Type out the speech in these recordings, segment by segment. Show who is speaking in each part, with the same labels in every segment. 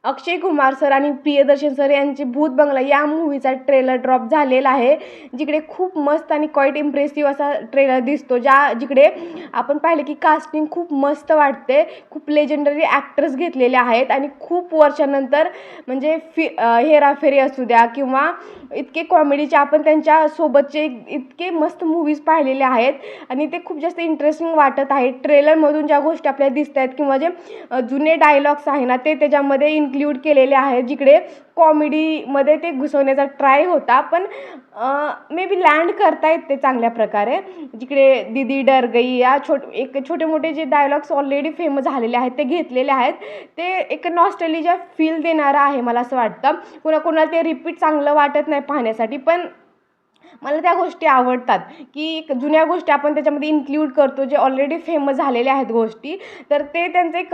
Speaker 1: Akshay Kumar sir आणि Priyadarshan sir यांची भूत बंगला या मूव्हीचा ट्रेलर ड्रॉप झालेला आहे, जिकडे खूप मस्त आणि क्वाईट इम्प्रेसिव्ह असा ट्रेलर दिसतो, जिकडे आपण पाहिलं की कास्टिंग खूप मस्त वाटते. खूप लेजेंडरी ॲक्टर्स घेतलेले आहेत आणि खूप वर्षानंतर म्हणजे हेराफेरी असू द्या किंवा इतके कॉमेडीचे आपण त्यांच्यासोबतचे इतके मस्त मूव्हीज पाहिलेले आहेत आणि ते खूप जास्त इंटरेस्टिंग वाटत आहे. ट्रेलरमधून ज्या गोष्टी आपल्याला दिसत आहेत किंवा जे जुने डायलॉग्स आहे ना ते त्याच्यामध्ये इन्क्ल्यूड केलेले आहेत, जिकडे कॉमेडीमध्ये ते घुसवण्याचा ट्राय होता, पण मे बी लँड करतायत ते चांगल्या प्रकारे. जिकडे दीदी डर गई या छोटे मोठे जे डायलॉग्स ऑलरेडी फेमस झालेले आहेत ते घेतलेले आहेत. ते एक नॉस्टॅल्जिया फील देणारं आहे मला असं वाटतं. कोणाकोणाला ते रिपीट चांगलं वाटत नाही पाहण्यासाठी, पण मला त्या गोष्टी आवडतात की जुन्या गोष्टी आपण त्याच्यामध्ये इन्क्ल्यूड करतो, जे ऑलरेडी फेमस झालेल्या आहेत गोष्टी, तर ते त्यांचं एक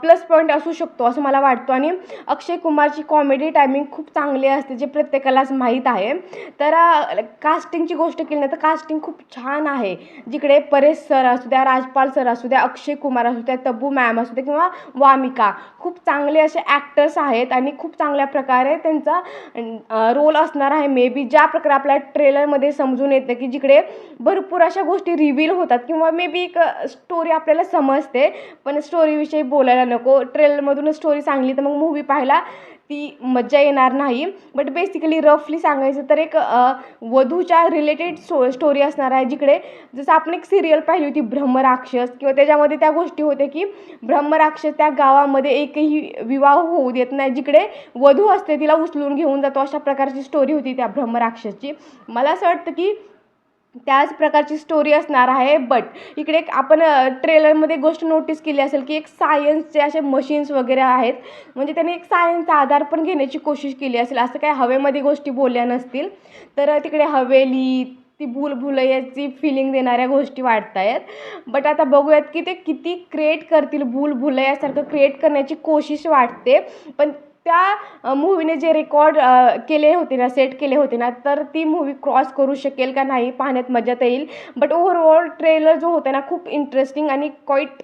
Speaker 1: प्लस पॉईंट असू शकतो असं मला वाटतं. आणि अक्षय कुमारची कॉमेडी टायमिंग खूप चांगली असते, जे प्रत्येकालाच माहीत आहे. तर कास्टिंगची गोष्ट केली ना तर कास्टिंग खूप छान आहे, जिकडे परेश सर असू द्या, राजपाल सर असू द्या, अक्षय कुमार असू द्या, तब्बू मॅम असू द्या किंवा वामिका, खूप चांगले असे ॲक्टर्स आहेत आणि खूप चांगल्या प्रकारे त्यांचा रोल असणार आहे. मे बी ज्या प्रकारे आपल्या ट्रेलरमध्ये समजून येतं की जिकडे भरपूर अशा गोष्टी रिव्हील होतात किंवा मे बी एक स्टोरी आपल्याला समजते, पण स्टोरीविषयी बोलायला नको. ट्रेलरमधूनच स्टोरी सांगली तर मग मूव्ही पाहायला ती मज्जा येणार नाही. बट बेसिकली रफली सांगायचं तर एक वधूच्या रिलेटेड स्टोरी असणार आहे, जिकडे जसं आपण एक सिरियल पाहिली होती ब्रह्मराक्षस, किंवा त्याच्यामध्ये त्या गोष्टी होत्या की ब्रह्मराक्षस त्या गावामध्ये एकही विवाह होऊ देत नाही, जिकडे वधू असते तिला उचलून घेऊन जातो, अशा प्रकारची स्टोरी होती त्या ब्रह्मराक्षसची. मला असं वाटतं की त्याच प्रकारची स्टोरी असणार आहे. बट इकडे एक आपण ट्रेलरमध्ये गोष्ट नोटीस केली असेल की एक सायन्सचे असे मशीन्स वगैरे आहेत, म्हणजे त्यांनी एक सायन्सचा आधार पण घेण्याची कोशिश केली असेल, असं काय हवेमध्ये गोष्टी बोलल्या नसतील. तर तिकडे हवेली ती भूलभुलैयाची फिलिंग देणाऱ्या गोष्टी वाटत आहेत. बट आता बघूयात की ते किती क्रिएट करतील, भूलभुलैयासारखं क्रिएट करण्याची कोशिश वाटते. पण त्या मूव्हीने जे रेकॉर्ड केले होते ना, सेट केले होते ना, तर ती मूव्ही क्रॉस करू शकेल का नाही पाहण्यात मजा येईल. बट ओव्हरऑल ट्रेलर जो होता ना खूप इंटरेस्टिंग आणि क्वाईट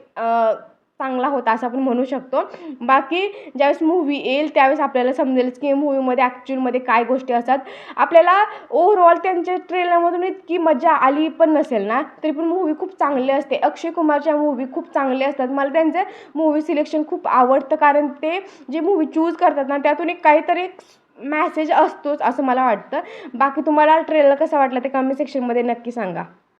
Speaker 1: चांगला होता असं आपण म्हणू शकतो. बाकी ज्यावेळेस मूव्ही येईल त्यावेळेस आपल्याला समजेलच की मूव्हीमध्ये ॲक्च्युअलमध्ये काय गोष्टी असतात. आपल्याला ओव्हरऑल त्यांच्या ट्रेलरमधून इतकी मजा आली पण नसेल ना, तरी पण मूव्ही खूप चांगली असते. अक्षय कुमारच्या मूव्ही खूप चांगले असतात. मला त्यांचं मूव्ही सिलेक्शन खूप आवडतं, कारण ते जे मूव्ही चूज करतात ना त्यातून एक काहीतरी मॅसेज असतोच असं मला वाटतं. बाकी तुम्हाला ट्रेलर कसा वाटला ते कमेंट सेक्शनमध्ये नक्की सांगा.